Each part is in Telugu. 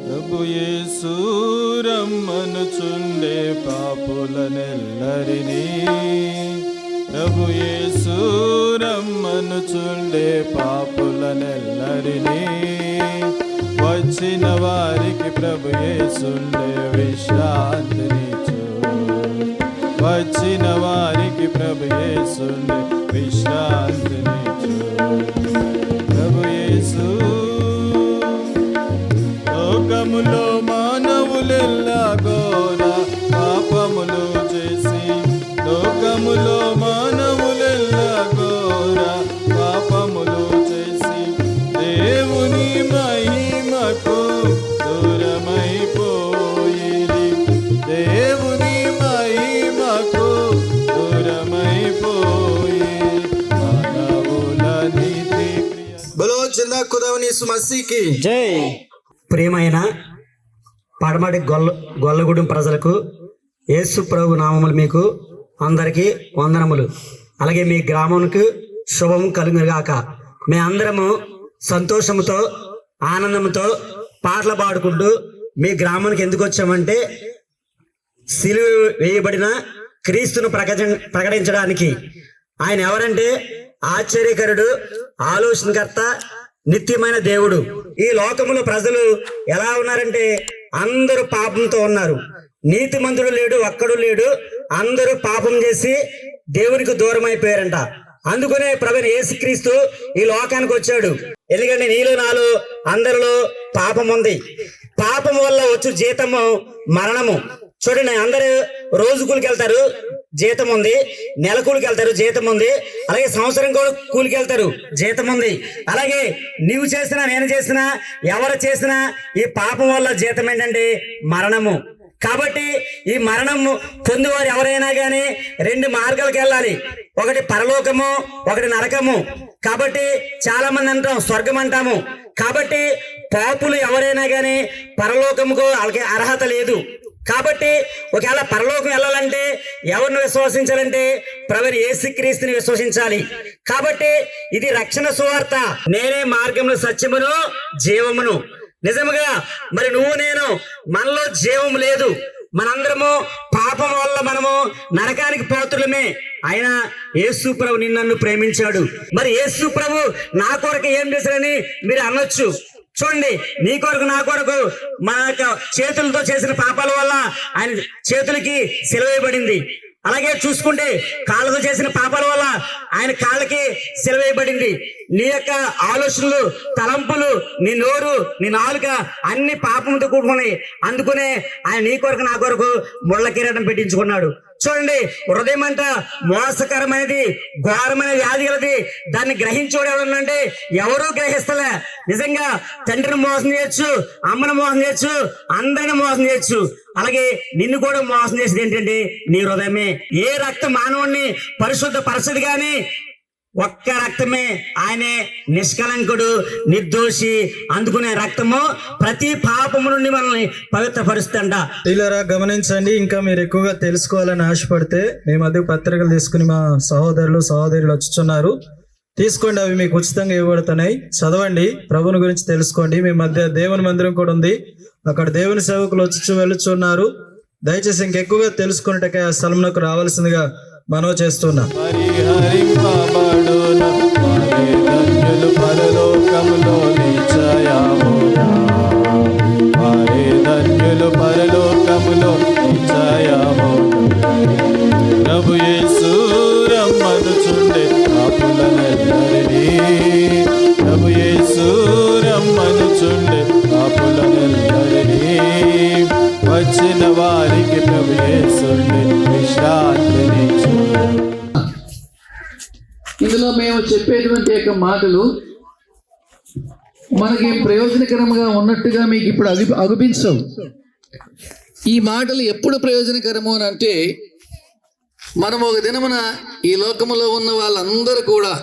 ప్రభు యేసు రమ్మనుచుండే పాపులనెల్లరినీ, ప్రభు యేసు రమ్మనుచుండే పాపులనెల్లరినీ, వచ్చిన వారికి ప్రభు యేసుండే విశ్రాంతినిచ్చు, వచ్చిన వారికి ప్రభు యేసుండే విశ్రాంతినిచ్చు. ప్రభు యేసు లోకములో మానవులెల్లా ఘోర పాపములు చేసి, లోకములో మానవులెల్లా ఘోర పాపములు చేసి, దేవుని మహిమకు దూరమైపోయిరి, దేవుని మహిమకు దూరమైపోయి మానవుల నీతి. బలో జిందా ఖుదావని యేసు మసీకి జై. ప్రియమైన పడమటి గొల్లగూడెం ప్రజలకు యేసు ప్రభు నామములు మీకు అందరికీ వందనములు. అలాగే మీ గ్రామంకు శుభం కలుగుగాక. మీ అందరము సంతోషంతో ఆనందంతో పాటలు పాడుకుంటూ మీ గ్రామానికి ఎందుకు వచ్చామంటే సిలువ వేయబడిన క్రీస్తును ప్రకటించడానికి. ఆయన ఎవరంటే ఆశ్చర్యకరుడు, ఆలోచనకర్త, నిత్యమైన దేవుడు. ఈ లోకములో ప్రజలు ఎలా ఉన్నారంటే అందరూ పాపంతో ఉన్నారు. నీతిమంతుడు లేడు, ఒక్కడు లేడు. అందరూ పాపం చేసి దేవునికి దూరం అయిపోయారంట. అందుకనే ప్రభువైన యేసుక్రీస్తు ఈ లోకానికి వచ్చాడు. ఎందుకంటే నీలో నాలో అందరిలో పాపం ఉంది. పాపం వల్ల వచ్చు జీతము మరణము. చూడండి, అందరూ రోజు కూలికి వెళ్తారు, జీతం ఉంది. నెల కూలికి వెళ్తారు, జీతం ఉంది. అలాగే సంవత్సరం కూడా కూలికి వెళ్తారు, జీతం ఉంది. అలాగే నీవు చేసినా నేను చేసినా ఎవరు చేసినా ఈ పాపం వల్ల జీతం ఏంటంటే మరణము. కాబట్టి ఈ మరణము పొందేవారు ఎవరైనా కానీ రెండు మార్గాలకు వెళ్ళాలి. ఒకటి పరలోకము, ఒకటి నరకము. కాబట్టి చాలా మంది అంటాం స్వర్గం అంటాము. కాబట్టి పాపులు ఎవరైనా కానీ పరలోకముకు వాళ్ళకి అర్హత లేదు. కాబట్టి ఒకవేళ పరలోకం వెళ్ళాలంటే ఎవరిని విశ్వసించాలంటే ప్రభువైన యేసుక్రీస్తుని విశ్వసించాలి. కాబట్టి ఇది రక్షణ సువార్త. నేనే మార్గమును, సత్యమును, జీవమును. నిజముగా మరి నువ్వు నేను మనలో జీవం లేదు. మనందరము పాపం వల్ల మనము నరకానికి పాత్రులమే. ఆయన యేసు ప్రభు నిన్ను ప్రేమించాడు. మరి యేసు ప్రభు నా కొరకు ఏం చేశారని మీరు అనొచ్చు. చూడండి, నీ కొరకు నా కొరకు మన యొక్క చేతులతో చేసిన పాపాల వల్ల ఆయన చేతులకి సిలువేయబడింది. అలాగే చూసుకుంటే కాళ్ళతో చేసిన పాపాల వల్ల ఆయన కాళ్ళకి సిలువేయబడింది. నీ యొక్క ఆలోచనలు, తలంపులు, నీ నోరు, నీ నాలుక అన్ని పాపంతో కూడుకున్నాయి. అందుకునే ఆయన నీ కొరకు నా కొరకు ముళ్ళ కిరీటం పెట్టించుకున్నాడు. చూడండి, హృదయం అంట మోసకరమైనది, ఘోరమైన వ్యాధి గలది. దాన్ని గ్రహించోడు ఎవరంటే ఎవరూ గ్రహిస్తలే. నిజంగా తండ్రిని మోసం చేయొచ్చు, అమ్మను మోసం చేయొచ్చు, అందరిని మోసం చేయొచ్చు. అలాగే నిన్ను కూడా మోసం చేసేది ఏంటంటే నీ హృదయమే. ఏ రక్తం మానవుణ్ణి పరిశుద్ధ పరచదు కానీ ఒక్క రక్తమే. ఆయనే నిష్కలంకుడు, నిర్దోషి. అందుకునే రక్తము ప్రతి పాపము నుండి మనల్ని పవిత్రపరుస్తుంట. ఇలా గమనించండి. ఇంకా మీరు ఎక్కువగా తెలుసుకోవాలని ఆశపడితే మేము అదే పత్రికలు తీసుకుని మా సహోదరులు వచ్చుచున్నారు. తీసుకోండి, అవి మీకు ఉచితంగా ఇవ్వబడుతున్నాయి. చదవండి, ప్రభుని గురించి తెలుసుకోండి. మీ మధ్య దేవుని మందిరం కూడా ఉంది, అక్కడ దేవుని సేవకులు వెళ్ళుచున్నారు. దయచేసి ఇంకెక్కువగా తెలుసుకున్నట్టుగా ఆ స్థలంలోకి రావాల్సిందిగా మనవి చేస్తున్నా. పరిహరింపబడును వారి ధన్యులు పరలోకములో నిశ్చయముగా, వారి ధన్యులు పరలోకములో నిశ్చయముగా. ప్రభు యేసు రమ్మనుచుండే పాపులనెల్లరినీ, ప్రభు యేసు రమ్మనుచుండే పాపులనెల్లరినీ, వచ్చిన వారికి ప్రభు యేసుండే విశ్రాంతినిచ్చు. ఇందులో మేము చెప్పేటువంటి యొక్క మాటలు మనకి ప్రయోజనకరంగా ఉన్నట్టుగా మీకు ఇప్పుడు అగుపించవు. ఈ మాటలు ఎప్పుడు ప్రయోజనకరము అని అంటే, మనం ఒక దినమున ఈ లోకములో ఉన్న వాళ్ళందరూ కూడా,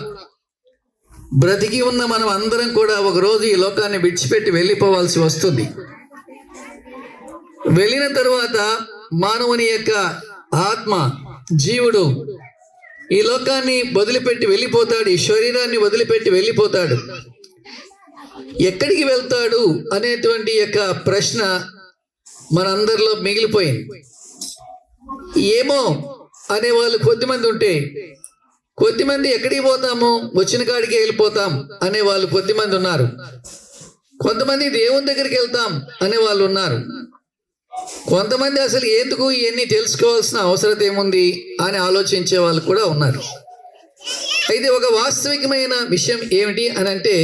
బ్రతికి ఉన్న మనం అందరం కూడా ఒకరోజు ఈ లోకాన్ని విడిచిపెట్టి వెళ్ళిపోవాల్సి వస్తుంది. వెళ్ళిన తరువాత మానవుని యొక్క ఆత్మ, జీవుడు ఈ లోకాన్ని వదిలిపెట్టి వెళ్ళిపోతాడు, ఈ శరీరాన్ని వదిలిపెట్టి వెళ్ళిపోతాడు. ఎక్కడికి వెళ్తాడు అనేటువంటి యొక్క ప్రశ్న మనందరిలో మిగిలిపోయింది. ఏమో అనేవాళ్ళు కొద్దిమంది ఉంటే, కొద్దిమంది ఎక్కడికి పోతాము, వచ్చిన కాడికి వెళ్ళిపోతాం అనేవాళ్ళు కొద్దిమంది ఉన్నారు. కొంతమంది దేవుని దగ్గరికి వెళ్తాం అనేవాళ్ళు ఉన్నారు. కొంతమంది అసలు ఎందుకు ఇవన్నీ తెలుసుకోవాల్సిన అవసరం ఏముంది అని ఆలోచించే వాళ్ళు కూడా ఉన్నారు. అయితే ఒక వాస్తవికమైన విషయం ఏమిటి అని అంటే,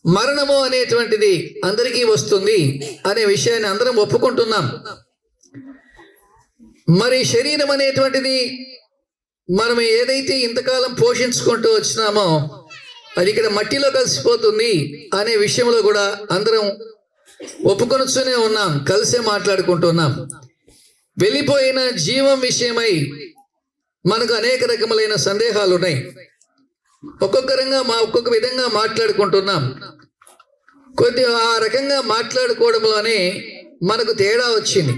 మరణము అనేటువంటిది అందరికీ వస్తుంది అనే విషయాన్ని అందరం ఒప్పుకుంటున్నాం. మరి శరీరం అనేటువంటిది మనం ఏదైతే ఇంతకాలం పోషించుకుంటూ వచ్చినామో అది ఇక్కడ మట్టిలో కలిసిపోతుంది అనే విషయంలో కూడా అందరం ఒప్పుకొనుస్తూనే ఉన్నాం, కలిసే మాట్లాడుకుంటున్నాం. వెళ్ళిపోయిన జీవం విషయమై మనకు అనేక రకములైన సందేహాలు ఉన్నాయి. ఒక్కొక్క విధంగా మాట్లాడుకుంటున్నాం. ఆ రకంగా మాట్లాడుకోవడంలోనే మనకు తేడా వచ్చింది.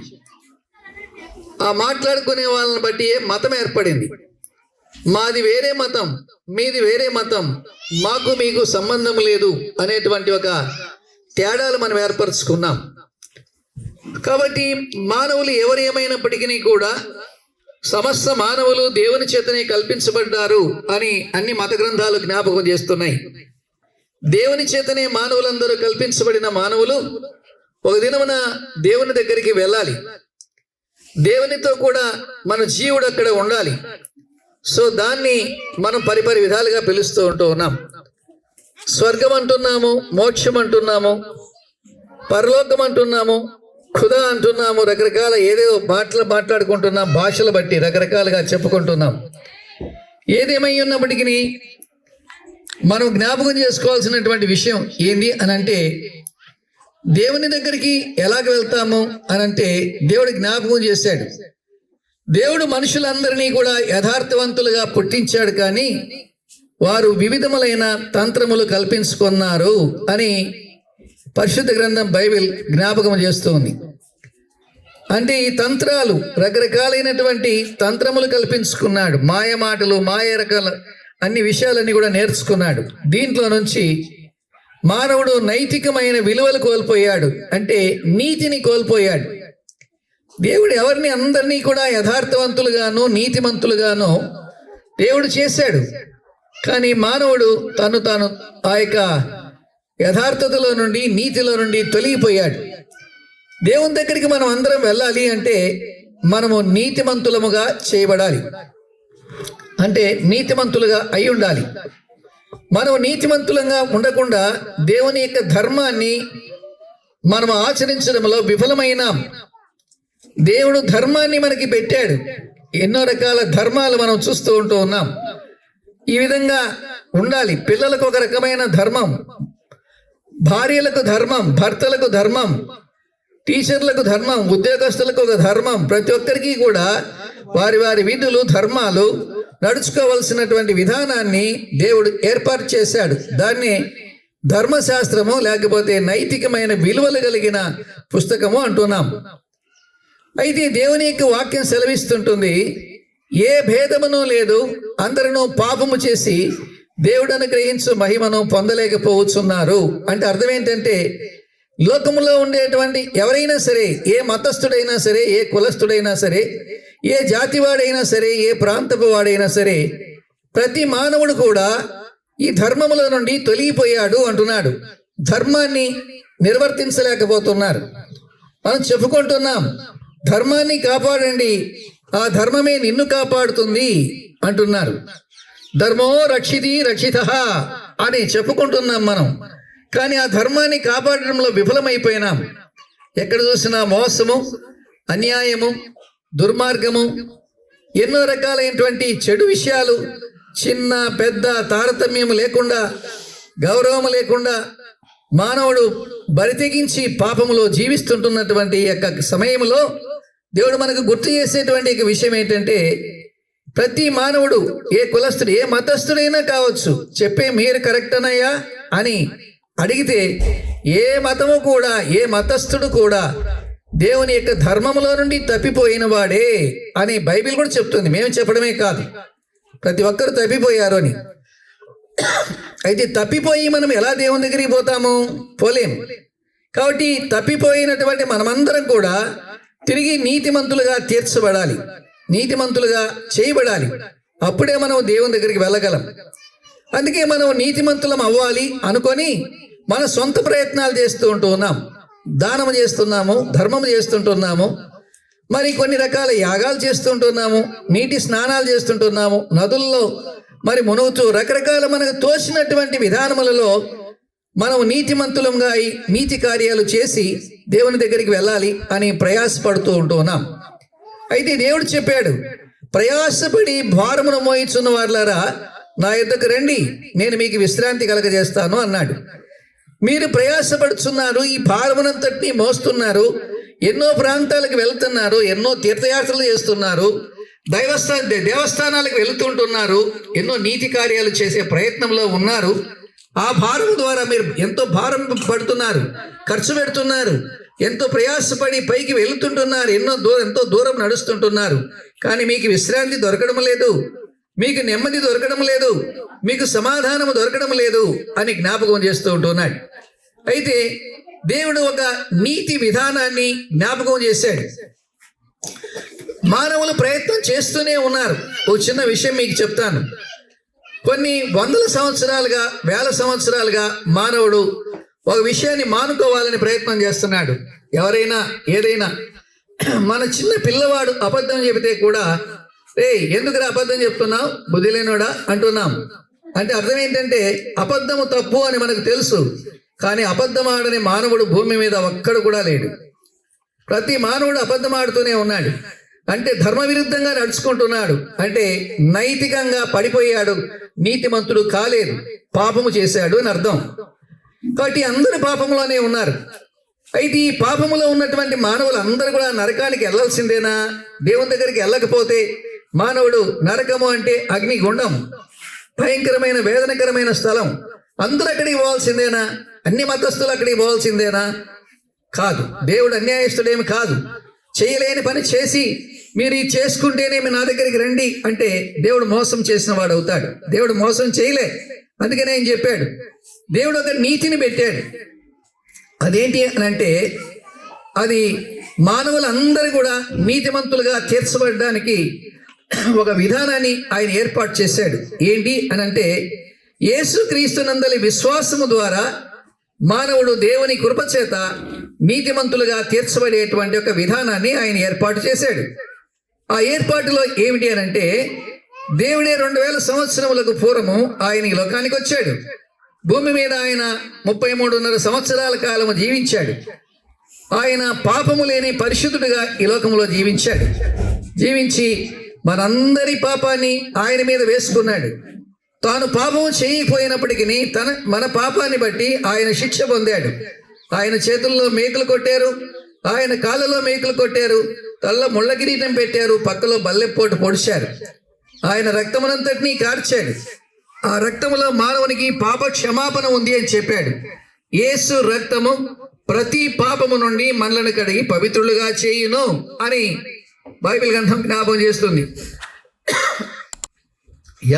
ఆ మాట్లాడుకునే వాళ్ళని బట్టి మతం ఏర్పడింది. మాది వేరే మతం, మీది వేరే మతం, మాకు మీకు సంబంధం లేదు అనేటువంటి ఒక తేడాలు మనం ఏర్పరచుకున్నాం. కాబట్టి మానవులు ఎవరు ఏమైనప్పటికీ కూడా సమస్త మానవులు దేవుని చేతనే కల్పించబడ్డారు అని అన్ని మత గ్రంథాలు జ్ఞాపకం చేస్తున్నాయి. దేవుని చేతనే మానవులందరూ కల్పించబడిన మానవులు ఒక దినమున దేవుని దగ్గరికి వెళ్ళాలి. దేవునితో కూడా మన జీవుడు అక్కడ ఉండాలి. సో దాన్ని మనం పరిపరి విధాలుగా పిలుస్తూ ఉన్నాం. స్వర్గం అంటున్నాము, మోక్షం అంటున్నాము, పరలోకం అంటున్నాము, ఖుదా అంటున్నాము, రకరకాల ఏదో మాట్లాడుకుంటున్నాం, భాషలు బట్టి రకరకాలుగా చెప్పుకుంటున్నాం. ఏదేమై ఉన్నప్పటికీ మనం జ్ఞాపకం చేసుకోవాల్సినటువంటి విషయం ఏంది అని అంటే, దేవుని దగ్గరికి ఎలాగ వెళ్తాము అని అంటే దేవుడు జ్ఞాపకం చేశాడు. దేవుడు మనుషులందరినీ కూడా యథార్థవంతులుగా పుట్టించాడు, కానీ వారు వివిధములైన తంత్రములు కల్పించుకున్నారు అని పరిశుద్ధ గ్రంథం బైబిల్ జ్ఞాపకం చేస్తుంది. అంటే ఈ తంత్రాలు, రకరకాలైనటువంటి తంత్రములు కల్పించుకున్నాడు. మాయ మాటలు, మాయ రకాల అన్ని విషయాలన్నీ కూడా నేర్చుకున్నాడు. దీంట్లో నుంచి మానవుడు నైతికమైన విలువలు కోల్పోయాడు, అంటే నీతిని కోల్పోయాడు. దేవుడు ఎవరిని అందరినీ కూడా యథార్థవంతులుగాను నీతిమంతులుగాను దేవుడు చేశాడు. కానీ మానవుడు తాను ఆ యొక్క యథార్థతలో నుండి, నీతిలో నుండి తొలగిపోయాడు. దేవుని దగ్గరికి మనం అందరం వెళ్ళాలి అంటే మనము నీతిమంతులముగా చేయబడాలి, అంటే నీతిమంతులుగా అయి ఉండాలి. మనం నీతిమంతులంగా ఉండకుండా దేవుని యొక్క ధర్మాన్ని మనం ఆచరించడంలో విఫలమైనాం. దేవుడు ధర్మాన్ని మనకి పెట్టాడు. ఎన్నో రకాల ధర్మాలు మనం చూస్తూ ఉన్నాం. ఈ విధంగా ఉండాలి. పిల్లలకు ఒక రకమైన ధర్మం, భార్యలకు ధర్మం, భర్తలకు ధర్మం, టీచర్లకు ధర్మం, ఉద్యోగస్తులకు ఒక ధర్మం. ప్రతి ఒక్కరికి కూడా వారి వారి విధులు, ధర్మాలు, నడుచుకోవలసినటువంటి విధానాన్ని దేవుడు ఏర్పాటు చేశాడు. దాన్ని ధర్మశాస్త్రము లేకపోతే నైతికమైన విలువలు కలిగిన పుస్తకము అంటున్నాం. అయితే దేవుని యొక్క వాక్యం సెలవిస్తుంటుంది, ఏ భేదమును లేదు, అందరూ పాపము చేసి దేవుడు అనుగ్రహించు మహిమను పొందలేకపోతున్నారు. అంటే అర్థం ఏంటంటే, లోకములో ఉండేటువంటి ఎవరైనా సరే, ఏ మతస్థుడైనా సరే, ఏ కులస్థుడైనా సరే, ఏ జాతివాడైనా సరే, ఏ ప్రాంతపు వాడైనా సరే, ప్రతి మానవుడు కూడా ఈ ధర్మముల నుండి తొలగిపోయాడు అంటున్నాడు. ధర్మాన్ని నిర్వర్తించలేకపోతున్నారు. మనం చెప్పుకుంటున్నాం, ధర్మాన్ని కాపాడండి, ఆ ధర్మమే నిన్ను కాపాడుతుంది అంటున్నారు. ధర్మో రక్షితి రక్షితః అని చెప్పుకుంటున్నాం మనం. కానీ ఆ ధర్మాన్ని కాపాడడంలో విఫలమైపోయినాం. ఎక్కడ చూసినా మోసము, అన్యాయము, దుర్మార్గము, ఎన్నో రకాలైనటువంటి చెడు విషయాలు, చిన్న పెద్ద తారతమ్యం లేకుండా, గౌరవం లేకుండా మానవుడు బరితెగించి పాపములో జీవిస్తుంటున్నటువంటి యొక్క సమయంలో దేవుడు మనకు గుర్తు చేసేటువంటి విషయం ఏంటంటే, ప్రతి మానవుడు, ఏ కులస్తుడు, ఏ మతస్థుడైనా కావచ్చు, చెప్పే మీరు కరెక్ట్ అనయ్యా అని అడిగితే, ఏ మతము కూడా, ఏ మతస్థుడు కూడా దేవుని యొక్క ధర్మములో నుండి తప్పిపోయిన వాడే అని బైబిల్ కూడా చెప్తుంది. మేము చెప్పడమే కాదు, ప్రతి ఒక్కరు తప్పిపోయారు అని. అయితే తప్పిపోయి మనం ఎలా దేవుని దగ్గరికి పోతాము? పోలేం. కాబట్టి తప్పిపోయినటువంటి మనమందరం కూడా తిరిగి నీతిమంతులుగా తీర్చబడాలి, నీతిమంతులుగా చేయబడాలి. అప్పుడే మనం దేవుని దగ్గరికి వెళ్ళగలం. అందుకే మనం నీతిమంతులం అవ్వాలి అనుకొని మన సొంత ప్రయత్నాలు చేస్తూ ఉన్నాం. దానము చేస్తున్నాము, ధర్మము చేస్తుంటున్నాము, మరి కొన్ని రకాల యాగాలు చేస్తుంటున్నాము, నీటి స్నానాలు చేస్తుంటున్నాము, నదుల్లో మరి మునుగుతూ రకరకాల మనకు తోచినటువంటి విధానములలో మనం నీతిమంతులంగా అయి నీతి కార్యాలు చేసి దేవుని దగ్గరికి వెళ్ళాలి అని ప్రయాసపడుతూ ఉంటున్నాం. అయితే దేవుడు చెప్పాడు, ప్రయాసపడి భారమును మోయిచున్న వారులారా నా యొద్దకు రండి, నేను మీకు విశ్రాంతి కలగజేస్తాను అన్నాడు. మీరు ప్రయాసపడుతున్నారు, ఈ భారమునంతటినీ మోస్తున్నారు, ఎన్నో ప్రాంతాలకు వెళ్తున్నారు, ఎన్నో తీర్థయాత్రలు చేస్తున్నారు, దేవస్థానాలకు వెళుతుంటున్నారు, ఎన్నో నీతి కార్యాలు చేసే ప్రయత్నంలో ఉన్నారు. ఆ భారం ద్వారా మీరు ఎంతో భారం పడుతున్నారు, ఖర్చు పెడుతున్నారు, ఎంతో ప్రయాసపడి పైకి వెళుతుంటున్నారు, ఎంతో దూరం నడుస్తుంటున్నారు. కానీ మీకు విశ్రాంతి దొరకడం లేదు, మీకు నెమ్మది దొరకడం లేదు, మీకు సమాధానము దొరకడం లేదు అని జ్ఞాపకం చేస్తూ ఉంటున్నాడు. అయితే దేవుడు ఒక నీతి విధానాన్ని జ్ఞాపకం చేశాడు. మానవులు ప్రయత్నం చేస్తూనే ఉన్నారు. ఒక చిన్న విషయం మీకు చెప్తాను. కొన్ని వందల సంవత్సరాలుగా, వేల సంవత్సరాలుగా మానవుడు ఒక విషయాన్ని మానుకోవాలని ప్రయత్నం చేస్తున్నాడు. ఎవరైనా ఏదైనా, మన చిన్న పిల్లవాడు అబద్ధం చెబితే కూడా, ఎందుకురా అబద్ధం చెప్తున్నావు బుద్ధి లేనోడా అంటున్నాం. అంటే అర్థం ఏంటంటే అబద్ధము తప్పు అని మనకు తెలుసు, కానీ అబద్ధం ఆడని మానవుడు భూమి మీద ఒక్కడు కూడా లేడు. ప్రతి మానవుడు అబద్ధం ఆడుతూనే ఉన్నాడు. అంటే ధర్మ విరుద్ధంగా నడుచుకుంటున్నాడు, అంటే నైతికంగా పడిపోయాడు, నీతిమంతుడు కాలేదు, పాపము చేశాడు అని అర్థం. కాబట్టి అందరు పాపంలోనే ఉన్నారు. అయితే ఈ పాపములో ఉన్నటువంటి మానవులు అందరూ కూడా నరకానికి వెళ్ళాల్సిందేనా? దేవుని దగ్గరికి వెళ్ళకపోతే మానవుడు, నరకము అంటే అగ్నిగుండం, భయంకరమైన వేదనకరమైన స్థలం, అందరూ అక్కడికి పోవాల్సిందేనా? అన్ని మతస్థులు అక్కడికి పోవాల్సిందేనా? కాదు. దేవుడు అన్యాయస్తుడేమి కాదు. చేయలేని పని చేసి మీరు ఇది చేసుకుంటేనే మీ నా దగ్గరికి రండి అంటే దేవుడు మోసం చేసిన వాడు అవుతాడు. దేవుడు మోసం చేయలే. అందుకనే ఆయన చెప్పాడు, దేవుడు ఒక నీతిని పెట్టాడు. అదేంటి అని అంటే, అది మానవులందరూ కూడా నీతిమంతులుగా తీర్చబడడానికి ఒక విధానాన్ని ఆయన ఏర్పాటు చేశాడు. ఏంటి అని అంటే, యేసుక్రీస్తునందలి విశ్వాసము ద్వారా మానవుడు దేవుని కృపచేత నీతిమంతులుగా తీర్చబడేటువంటి ఒక విధానాన్ని ఆయన ఏర్పాటు చేశాడు. ఆ ఏర్పాటులో ఏమిటి అని అంటే, దేవుడే 2000 సంవత్సరములకు పూర్వము ఆయన ఈ లోకానికి వచ్చాడు. భూమి మీద ఆయన 33.5 సంవత్సరాల కాలము జీవించాడు. ఆయన పాపము లేని పరిశుద్ధుడిగా ఈ లోకంలో జీవించాడు. జీవించి మనందరి పాపాన్ని ఆయన మీద వేసుకున్నాడు. తాను పాపము చేయకపోయినప్పటికీ మన పాపాన్ని బట్టి ఆయన శిక్ష పొందాడు. ఆయన చేతుల్లో మేకులు కొట్టారు, ఆయన కాళ్ళలో మేకులు కొట్టారు, తలలో ముళ్ళ కిరీటం పెట్టారు, పక్కలో బల్లెపోటు పొడిచారు. ఆయన రక్తమునంతటినీ కార్చాడు. ఆ రక్తములో మానవునికి పాప క్షమాపణ ఉంది అని చెప్పాడు. యేసు రక్తము ప్రతి పాపము నుండి మనలను కడిగి పవిత్రులుగా చేయును అని బైబిల్ గ్రంథం జ్ఞాపకం చేస్తుంది.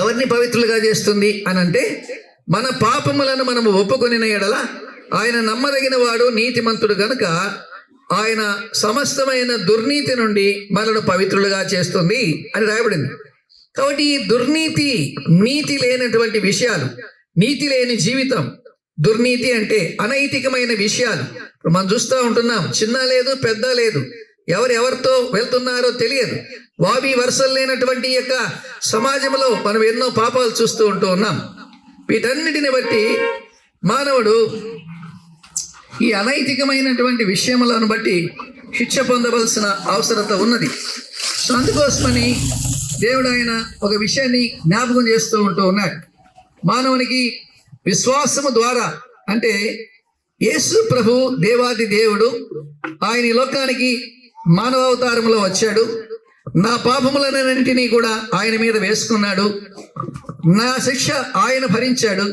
ఎవరిని పవిత్రులుగా చేస్తుంది అని అంటే, మన పాపములను మనము ఒప్పుకొనిన ఎడల ఆయన నమ్మదగిన వాడు, నీతిమంతుడు గనుక ఆయన సమస్తమైన దుర్నీతి నుండి మనను పవిత్రులుగా చేస్తుంది అని రాయబడింది. కాబట్టి ఈ దుర్నీతి, నీతి లేనటువంటి విషయాలు, నీతి లేని జీవితం, దుర్నీతి అంటే అనైతికమైన విషయాలు ఇప్పుడు మనం చూస్తూ ఉంటున్నాం. చిన్న లేదు, పెద్ద లేదు, ఎవరెవరితో వెళ్తున్నారో తెలియదు. వావి వరుసలు లేనటువంటి యొక్క సమాజంలో మనం ఎన్నో పాపాలు చూస్తూ ఉన్నాం. వీటన్నిటిని బట్టి మానవుడు ఈ అనైతికమైనటువంటి విషయములను బట్టి శిక్ష పొందవలసిన అవసరత ఉన్నది. సో అందుకోసమని దేవుడు ఆయన ఒక విషయాన్ని జ్ఞాపకం చేస్తూ ఉన్నాడు. మానవునికి విశ్వాసము ద్వారా, అంటే యేసు ప్రభు దేవాది దేవుడు ఆయన ఈ లోకానికి మానవ అవతారంలో వచ్చాడు. నా పాపములన్నింటినీ కూడా ఆయన మీద వేసుకున్నాడు. నా శిక్ష ఆయన భరించాడు.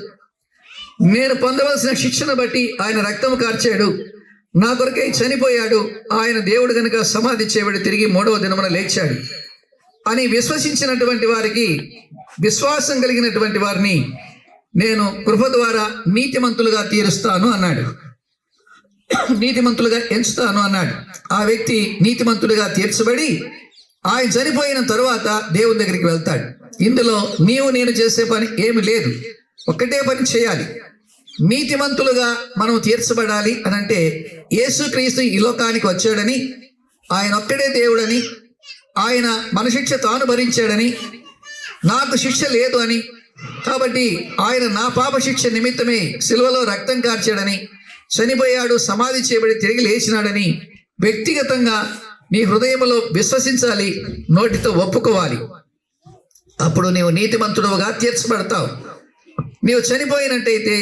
నేను పొందవలసిన శిక్షను బట్టి ఆయన రక్తము కార్చాడు. నా కొరకై చనిపోయాడు. ఆయన దేవుడు కనుక సమాధి చేయబడి తిరిగి 3వ దినమున లేచాడు అని విశ్వసించినటువంటి వారికి, విశ్వాసం కలిగినటువంటి వారిని నేను కృప ద్వారా నీతిమంతులుగా తీరుస్తాను అన్నాడు. నీతిమంతులుగా ఎంచుతాను అన్నాడు. ఆ వ్యక్తి నీతిమంతులుగా తీర్చబడి ఆయన చనిపోయిన తరువాత దేవుని దగ్గరికి వెళ్తాడు. ఇందులో నీవు నేను చేసే పని ఏమి లేదు, ఒక్కటే పని చేయాలి. నీతిమంతులుగా మనం తీర్చబడాలి అని అంటే యేసుక్రీస్తు ఈ లోకానికి వచ్చాడని, ఆయన ఒక్కడే దేవుడని, ఆయన మన శిక్ష తాను భరించాడని, నాకు శిక్ష లేదు అని, కాబట్టి ఆయన నా పాప శిక్ష నిమిత్తమే సిలువలో రక్తం కార్చాడని, చనిపోయాడు, సమాధి చేయబడి తిరిగి లేచినాడని వ్యక్తిగతంగా నీ హృదయంలో విశ్వసించాలి, నోటితో ఒప్పుకోవాలి. అప్పుడు నీవు నీతిమంతుడుగా తీర్చబడతావు. నీవు చనిపోయినట్టయితే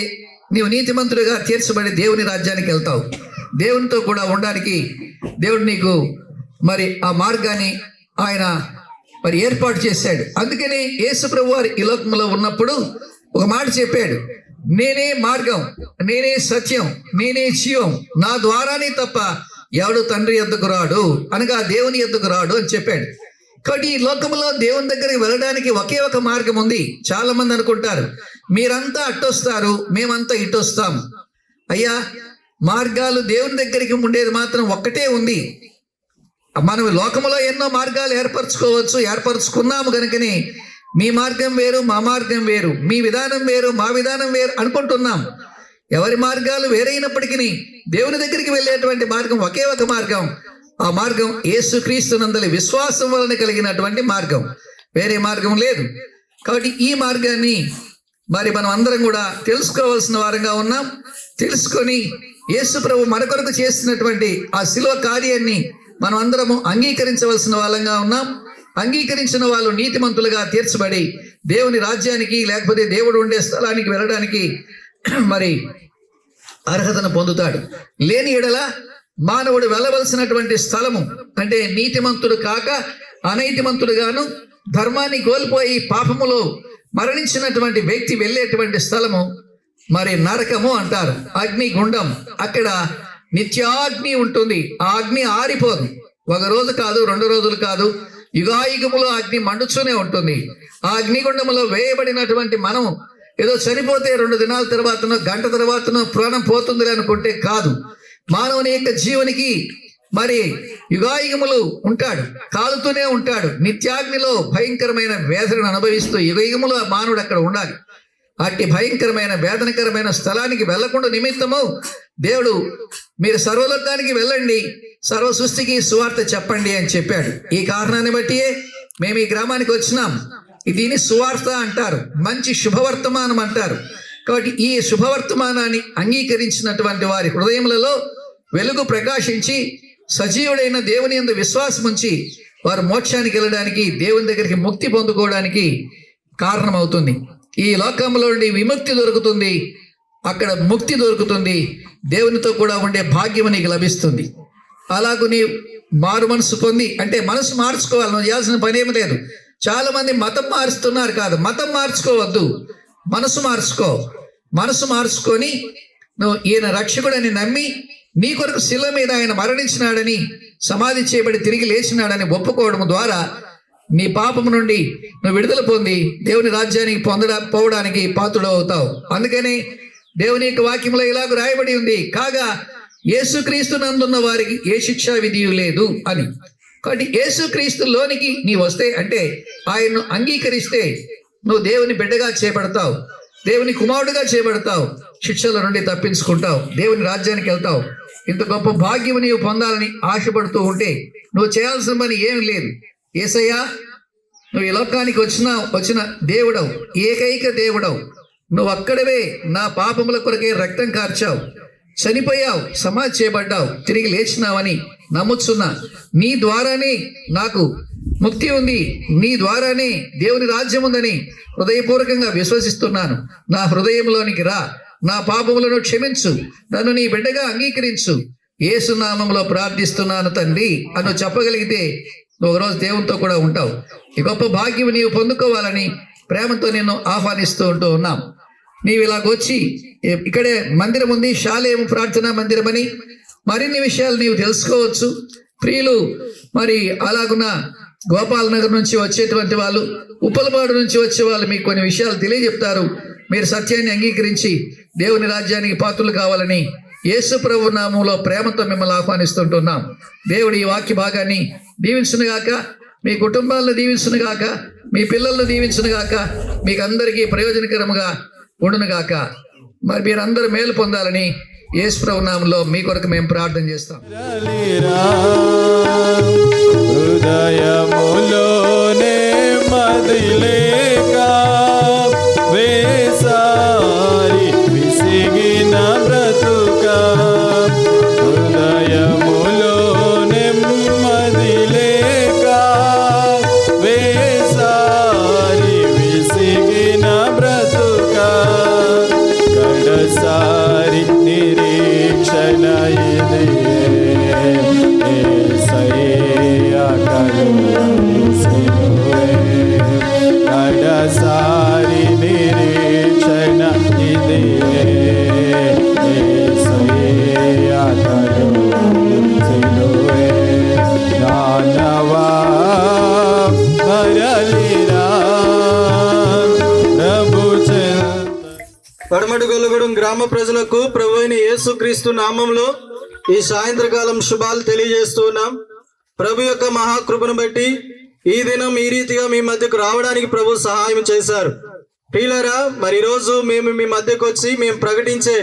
నీవు నీతిమంతుడిగా తీర్చబడి దేవుని రాజ్యానికి వెళ్తావు. దేవునితో కూడా ఉండడానికి దేవుడు నీకు మరి ఆ మార్గాన్ని ఆయన మరి ఏర్పాటు చేశాడు. అందుకని యేసు ప్రభువు వారు ఈ లోకంలో ఉన్నప్పుడు ఒక మాట చెప్పాడు, నేనే మార్గం, నేనే సత్యం, నేనే జీవం, నా ద్వారానే తప్ప ఎవడు తండ్రి యొద్దకు రాడు, అనగా దేవుని యొద్దకు రాడు అని చెప్పాడు. కాబట్టి ఈ లోకంలో దేవుని దగ్గరికి వెళ్ళడానికి ఒకే ఒక మార్గం ఉంది. చాలా మంది అనుకుంటారు మీరంతా అట్టొస్తారు, మేమంతా ఇటొస్తాం. అయ్యా, మార్గాలు దేవుని దగ్గరికి ఉండేది మాత్రం ఒక్కటే ఉంది. మనం లోకంలో ఎన్నో మార్గాలు ఏర్పరచుకున్నాము కనుకని మీ మార్గం వేరు, మా మార్గం వేరు, మీ విధానం వేరు, మా విధానం వేరు అనుకుంటున్నాం. ఎవరి మార్గాలు వేరైనప్పటికీ దేవుని దగ్గరికి వెళ్ళేటువంటి మార్గం ఒకే ఒక మార్గం. ఆ మార్గం యేసుక్రీస్తునందలి విశ్వాసం వలన కలిగినటువంటి మార్గం, వేరే మార్గం లేదు. కాబట్టి ఈ మార్గాన్ని మరి మనం అందరం కూడా తెలుసుకోవాల్సిన వారంగా ఉన్నాం. తెలుసుకొని యేసు ప్రభు మన కొరకు చేసినటువంటి ఆ శిలువ కార్యాన్ని మనం అందరము అంగీకరించవలసిన వాళ్ళంగా ఉన్నాం. అంగీకరించిన వాళ్ళు నీతిమంతులుగా తీర్చబడి దేవుని రాజ్యానికి, లేకపోతే దేవుడు ఉండే స్థలానికి వెళ్ళడానికి మరి అర్హతను పొందుతాడు. లేని ఎడల మానవుడు వెళ్ళవలసినటువంటి స్థలము అంటే నీతిమంతుడు కాక అనైతిమంతుడుగాను, ధర్మాన్ని కోల్పోయి పాపములో మరణించినటువంటి వ్యక్తి వెళ్ళేటువంటి స్థలము మరి నరకము అంటారు, అగ్నిగుండం. అక్కడ నిత్యాగ్ని ఉంటుంది. ఆ అగ్ని ఆరిపోదు. ఒక రోజు కాదు, 2 రోజులు కాదు, యుగాయుగములో అగ్ని మండుతూనే ఉంటుంది. ఆ అగ్నిగుండములో వేయబడినటువంటి మనం ఏదో చనిపోతే 2 దినాల తర్వాతనో గంట తర్వాతనో ప్రాణం పోతుంది అనుకుంటే కాదు. మానవుని యొక్క జీవనికి మరి యుగాయుగములు ఉంటాడు, కాలుతూనే ఉంటాడు. నిత్యాగ్నిలో భయంకరమైన వేదనను అనుభవిస్తూ యుగయుగములో మానవుడు అక్కడ ఉండాలి. అట్టి భయంకరమైన వేదనకరమైన స్థలానికి వెళ్లకుండా నిమిత్తము దేవుడు మీరు సర్వలోకానికి వెళ్ళండి, సర్వ సృష్టికి సువార్త చెప్పండి అని చెప్పాడు. ఈ కారణాన్ని బట్టియే మేము ఈ గ్రామానికి వచ్చినాం. దీన్ని సువార్త అంటారు, మంచి శుభవర్తమానం అంటారు. కాబట్టి ఈ శుభవర్తమానాన్ని అంగీకరించినటువంటి వారి హృదయములలో వెలుగు ప్రకాశించి సజీవుడైన దేవుని యందు విశ్వాసం ఉంచి వారు మోక్షానికి వెళ్ళడానికి, దేవుని దగ్గరికి ముక్తి పొందుకోవడానికి కారణమవుతుంది. ఈ లోకంలో నుండి విముక్తి దొరుకుతుంది, అక్కడ ముక్తి దొరుకుతుంది, దేవునితో కూడా ఉండే భాగ్యం నీకు లభిస్తుంది. అలాగూ నీ మారు మనసు పొంది, అంటే మనసు మార్చుకోవాలి, నువ్వు చేయాల్సిన పని ఏమి లేదు. చాలా మంది మతం మారుస్తున్నారు, కాదు, మతం మార్చుకోవద్దు, మనసు మార్చుకో. మనసు మార్చుకొని నువ్వు ఈయన రక్షకుడని నమ్మి నీ కొరకు శిల మీద ఆయన మరణించినాడని, సమాధి చేయబడి తిరిగి లేచినాడని ఒప్పుకోవడం ద్వారా నీ పాపము నుండి నువ్వు విడుదల పొంది దేవుని రాజ్యానికి పోవడానికి పాత్రుడు అవుతావు. అందుకని దేవుని యొక్క వాక్యంలో ఇలాగ రాయబడి ఉంది, కాగా యేసుక్రీస్తు నందున్న వారికి ఏ శిక్షా విధియు లేదు అని. కాబట్టి యేసుక్రీస్తులోనికి నీ వస్తే, అంటే ఆయన్ను అంగీకరిస్తే నువ్వు దేవుని బిడ్డగా చేపడతావు, దేవుని కుమారుడుగా చేపడతావు, శిక్షల నుండి తప్పించుకుంటావు, దేవుని రాజ్యానికి వెళ్తావు. ఇంత గొప్ప భాగ్యం నీవు పొందాలని ఆశపడుతూ ఉంటే నువ్వు చేయాల్సిన పని ఏమి లేదు. యేసయ్యా, నువ్వు ఈ లోకానికి వచ్చిన దేవుడవు, ఏకైక దేవుడవు, నువ్వు అక్కడవే నా పాపముల కొరకే రక్తం కార్చావు, చనిపోయావు, సమాధి చేయబడ్డావు, తిరిగి లేచినావని నమ్ముచున్నా. నీ ద్వారానే నాకు ముక్తి ఉంది, నీ ద్వారానే దేవుని రాజ్యం ఉందని హృదయపూర్వకంగా విశ్వసిస్తున్నాను. నా హృదయంలోనికి రా, నా పాపములను క్షమించు, నన్ను నీ బిడ్డగా అంగీకరించు, యేసు నామములో ప్రార్థిస్తున్నాను తండ్రి అని చెప్పగలిగితే నువ్వు ఒకరోజు దేవునితో కూడా ఉంటావు. ఈ గొప్ప భాగ్యం నీవు పొందుకోవాలని ప్రేమతో నిన్ను ఆహ్వానిస్తూ ఉన్నాం. నీవు ఇలాగొచ్చి ఇక్కడే మందిరం ఉంది, శాలేము ప్రార్థనా మందిరం అని, మరిన్ని విషయాలు నీవు తెలుసుకోవచ్చు. ప్రియులు మరి అలాగున్న గోపాల్ నగర్ నుంచి వచ్చేటువంటి వాళ్ళు, ఉప్పలపాడు నుంచి వచ్చే వాళ్ళు మీకు కొన్ని విషయాలు తెలియజెప్తారు. మీరు సత్యాన్ని అంగీకరించి దేవుని రాజ్యానికి పాత్రలు కావాలని యేసు ప్రభు నామములో ప్రేమతో మిమ్మల్ని ఆహ్వానిస్తుంటున్నాం. దేవుడి ఈ వాక్య భాగాన్ని దీవించునుగాక, మీ కుటుంబాలను దీవించునుగాక, మీ పిల్లలను దీవించునుగాక, మీకు అందరికీ ప్రయోజనకరముగా ఉండునుగాక. మరి మీరందరూ మేలు పొందాలని యేసు ప్రభు నామములో మీ కొరకు మేము ప్రార్థన చేస్తాం. హృదయములోనే మదిలేక వేసారి విసిగిన బ్రతుక, హృదయములోనే మదిలేక వేసారి విసిగిన బ్రతుక, గడసారి నిరీక్షణ ఇదే కడసారి నిరీక్షణ ఇదే నానవా మరలిరా ప్రభు పడమటి గొల్లగూడెం గ్రామ ప్రజలకు ప్రభు అయిన యేసుక్రీస్తు నామంలో ఈ సాయంత్రకాలం శుభాలు తెలియజేస్తూ ఉన్నాం. ప్రభు యొక్క మహాకృపను బట్టి ఈ దినం ఈ రీతిగా మీ మధ్యకు రావడానికి ప్రభు సహాయం చేశారు. ప్రియులారా, మరి ఈరోజు మేము మీ మధ్యకు వచ్చి మేము ప్రకటించే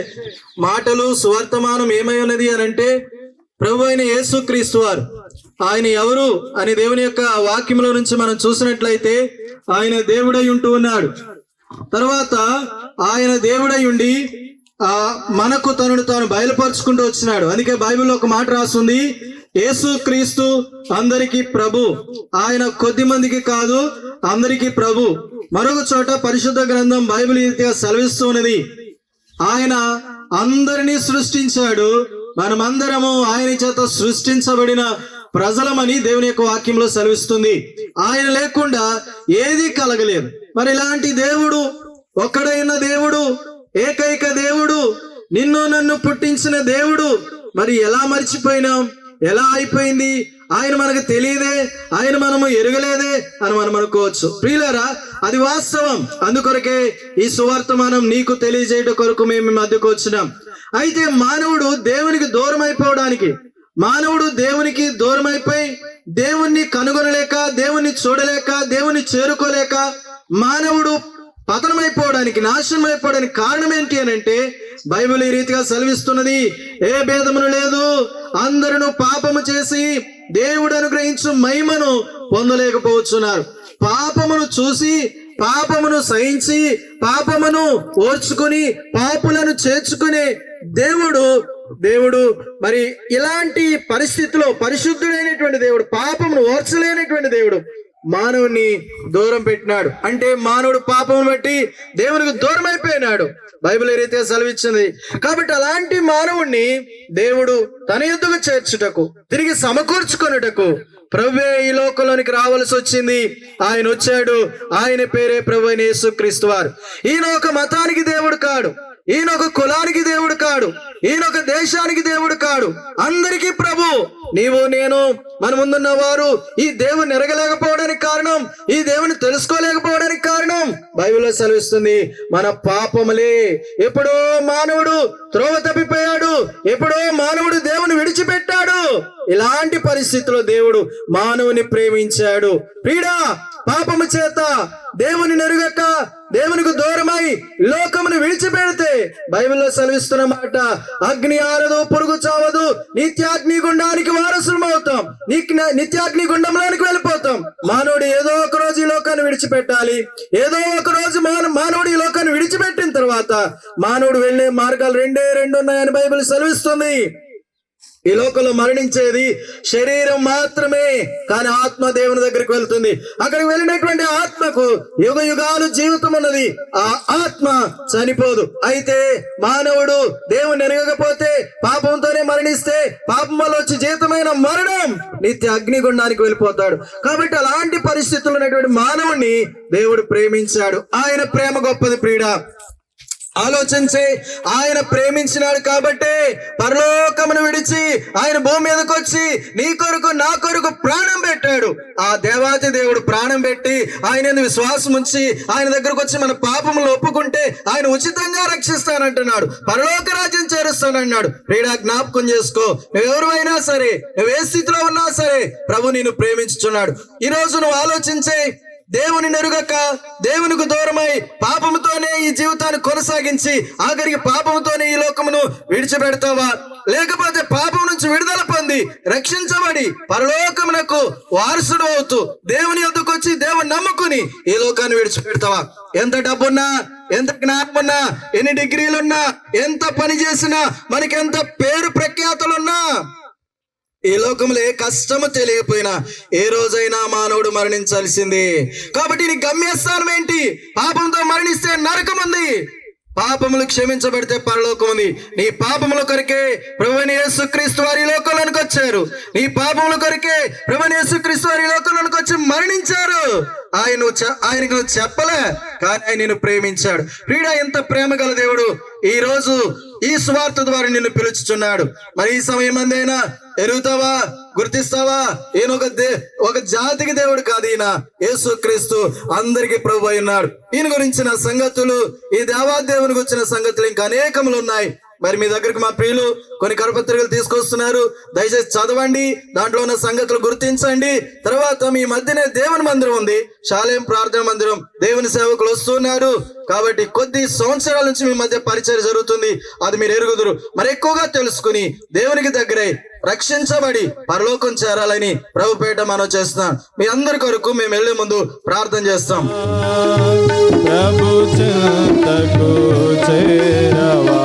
మాటలు సువర్తమానం ఏమై ఉన్నది అని అంటే, ప్రభు అయిన యేసుక్రీస్తు వారు ఆయన ఎవరు అని దేవుని యొక్క వాక్యముల నుంచి మనం చూసినట్లయితే ఆయన దేవుడై ఉంటూ ఉన్నాడు. తర్వాత ఆయన దేవుడై ఉండి మనకు తనను తాను బయలుపరుచుకుంటూ వచ్చినాడు. అందుకే బైబిల్లో ఒక మాట రాస్తుంది, యేసుక్రీస్తు అందరికీ ప్రభు, ఆయన కొద్ది మందికి కాదు అందరికీ ప్రభు. మరొక చోట పరిశుద్ధ గ్రంథం బైబిల్ రీతిగా సెలవిస్తూ ఉన్నది, ఆయన అందరినీ సృష్టించాడు, మనమందరము ఆయన చేత సృష్టించబడిన ప్రజలమని దేవుని యొక్క వాక్యంలో సెలవిస్తుంది. ఆయన లేకుండా ఏది కలగలేదు. మరి ఇలాంటి దేవుడు, ఒక్కడైన దేవుడు, ఏకైక దేవుడు, నిన్ను నన్ను పుట్టించిన దేవుడు మరి ఎలా మర్చిపోయినాం, ఎలా అయిపోయింది, ఆయన మనకు తెలియదే, ఆయన మనము ఎరగలేదే అని మనం అనుకోవచ్చు. ప్రియులారా, అది వాస్తవం. అందుకొరకే ఈ సువార్తమానం నీకు తెలియజేయడం కొరకు మేము మధ్యకు వచ్చినాం. అయితే మానవుడు దేవునికి దూరం అయిపోవడానికి, మానవుడు దేవునికి దూరం అయిపోయి దేవుణ్ణి కనుగొనలేక, దేవుణ్ణి చూడలేక, దేవుణ్ణి చేరుకోలేక మానవుడు పతనమైపోవడానికి, నాశనం అయిపోవడానికి కారణం ఏంటి అని అంటే, బైబిల్ ఈ రీతిగా సెలవిస్తున్నది, ఏ భేదమును లేదు, అందరూ పాపము చేసి దేవుడు అనుగ్రహించు మహిమను పొందలేకపోతున్నారు. పాపమును చూసి, పాపమును సహించి, పాపమును ఓర్చుకుని, పాపులను చేర్చుకునే దేవుడు మరి ఇలాంటి పరిస్థితిలో పరిశుద్ధుడైనటువంటి దేవుడు, పాపమును ఓర్చలేనటువంటి దేవుడు మానవుని దూరం పెట్టినాడు. అంటే మానవుడు పాపమును బట్టి దేవునికి దూరం అయిపోయినాడు. బైబిల్ ఏ రీతిగా సెలవిచ్చింది. కాబట్టి అలాంటి మానవుణ్ణి దేవుడు తన యొద్దకు చేర్చుటకు, తిరిగి సమకూర్చుకొనుటకు ప్రభువే ఈ లోకంలోనికి రావాల్సి వచ్చింది. ఆయన వచ్చాడు. ఆయన పేరే ప్రభు అయిన యేసుక్రీస్తు వారు. ఈయన ఒక మతానికి దేవుడు కాడు, ఈయన ఒక కులానికి దేవుడు కాడు, ఈయన ఒక దేశానికి దేవుడు కాడు, అందరికీ ప్రభు. నీవు నేను మన ముందున్న వారు ఈ దేవుని ఎరగలేకపోవడానికి కారణం, ఈ దేవుని తెలుసుకోలేకపోవడానికి కారణం బైబిల్లో సెలవిస్తుంది, మన పాపములే. ఎప్పుడో మానవుడు త్రోవ తప్పిపోయాడు, ఎప్పుడో మానవుడు దేవుని విడిచిపెట్టాడు. ఇలాంటి పరిస్థితుల్లో దేవుడు మానవుని ప్రేమించాడు. ప్రియుడా, పాపము చేత దేవుని నెరుగక దేవునికి దూరమై లోకమును విడిచిపెడితే బైబిల్లో సెలవిస్తున్న మాట, అగ్ని ఆరదు, పురుగు చావదు, నిత్యాగ్ని గుండానికి వారసులం అవుతాం, నిత్యాగ్ని గుండంలోనికి వెళ్ళిపోతాం. మానవుడు ఏదో ఒక రోజు ఈ లోకాన్ని విడిచిపెట్టాలి. ఏదో ఒక రోజు మానవుడు ఈ లోకాన్ని విడిచిపెట్టిన తర్వాత మానవుడు వెళ్లే మార్గాలు రెండు ఉన్నాయని బైబిల్ సెలవిస్తుంది. ఈ లోకంలో మరణించేది శరీరం మాత్రమే, కానీ ఆత్మ దేవుని దగ్గరికి వెళ్తుంది. అక్కడికి వెళ్ళినటువంటి ఆత్మకు యుగ యుగాలు జీవితం ఉన్నది. ఆ ఆత్మ చనిపోదు. అయితే మానవుడు దేవుని ఎరగకపోతే, పాపంతోనే మరణిస్తే, పాపం వల్ల వచ్చి జీవితమైన మరణం నిత్య అగ్నిగుండానికి వెళ్ళిపోతాడు. కాబట్టి అలాంటి పరిస్థితుల్లో ఉన్నటువంటి మానవుణ్ణి దేవుడు ప్రేమించాడు. ఆయన ప్రేమ గొప్పది. ప్రియుడా, ఆలోచించి ఆయన ప్రేమించినాడు కాబట్టి పరలోకమును విడిచి ఆయన భూమి మీదకి వచ్చి నీ కొరకు నా కొరకు ప్రాణం పెట్టాడు. ఆ దేవాతి దేవుడు ప్రాణం పెట్టి ఆయన విశ్వాసం ఉంచి ఆయన దగ్గరకు వచ్చి మన పాపములు ఒప్పుకుంటే ఆయన ఉచితంగా రక్షిస్తానంటున్నాడు, పరలోక రాజ్యం చేరుస్తానన్నాడు. ప్రియుడా, జ్ఞాపకం చేసుకో, నువ్వెవరైనా సరే, నువ్వు ఏ స్థితిలో ఉన్నా సరే ప్రభు నిన్ను ప్రేమించుచున్నాడు. ఈ రోజు నువ్వు ఆలోచించే దేవుని నెరుగక దేవునికి దూరమై పాపముతోనే ఈ జీవితాన్ని కొనసాగించి ఆఖరికి పాపముతోనే ఈ లోకమును విడిచిపెడతావా, లేకపోతే పాపం నుంచి విడుదల పొంది రక్షించబడి పరలోకమునకు వారసుడు అవుతూ దేవుని యొద్దకు వచ్చి దేవుని నమ్ముకుని ఈ లోకాన్ని విడిచిపెడతావా? ఎంత డబ్బున్నా, ఎంత జ్ఞానమున్నా, ఎన్ని డిగ్రీలున్నా, ఎంత పని చేసినా, మనకెంత పేరు ప్రఖ్యాతులున్నా, ఈ లోకంలో ఏ కష్టము తెలియకపోయినా ఏ రోజైనా మానవుడు మరణించాల్సింది. కాబట్టి నీ గమ్యస్థానం ఏంటి? పాపంతో మరణిస్తే నరకం ఉంది, పాపములు క్షమించబడితే పరలోకం ఉంది. నీ పాపముల కొరకే ప్రభువైన యేసుక్రీస్తు వారి లోకంలోనికి వచ్చారు. నీ పాపముల కొరకే ప్రభువైన యేసుక్రీస్తు వారి లోకంలోనికి వచ్చి మరణించారు. ఆయనకు నువ్వు చెప్పలే, కానీ ఆయన నిన్ను ప్రేమించాడు. ప్రియుడా, ఎంత ప్రేమ గల దేవుడు ఈ రోజు ఈ సువార్త ద్వారా నిన్ను పిలుచుచున్నాడు. మరి ఈ సమయం మందైనా ఎరుగుతావా, గుర్తిస్తావా? ఈయన ఒక జాతికి దేవుడు కాదు, ఈయన యేసుక్రీస్తు అందరికి ప్రభు అయి ఉన్నాడు. ఈయన గురించిన సంగతులు, ఈ దేవాదేవుని గురించిన సంగతులు ఇంకా అనేకములు ఉన్నాయి. మరి మీ దగ్గరికి మా ప్రియులు కొన్ని కరపత్రికలు తీసుకొస్తున్నారు, దయచేసి చదవండి, దాంట్లో ఉన్న సంగతులు గుర్తించండి. తర్వాత మీ మధ్యనే దేవుని మందిరం ఉంది, షాలేం ప్రార్థన మందిరం, దేవుని సేవకులు వస్తున్నారు. కాబట్టి కొద్ది సంవత్సరాల నుంచి మీ మధ్య పరిచయం జరుగుతుంది, అది మీరు ఎరుగుదురు. మరి ఎక్కువగా తెలుసుకుని దేవునికి దగ్గరై రక్షించబడి పరలోకం చేరాలని ప్రభుపేట మనం చేస్తున్నాం. మీ అందరి కొరకు మేము వెళ్లే ముందు ప్రార్థన చేస్తాం. ప్రభు చింతకు చేరవా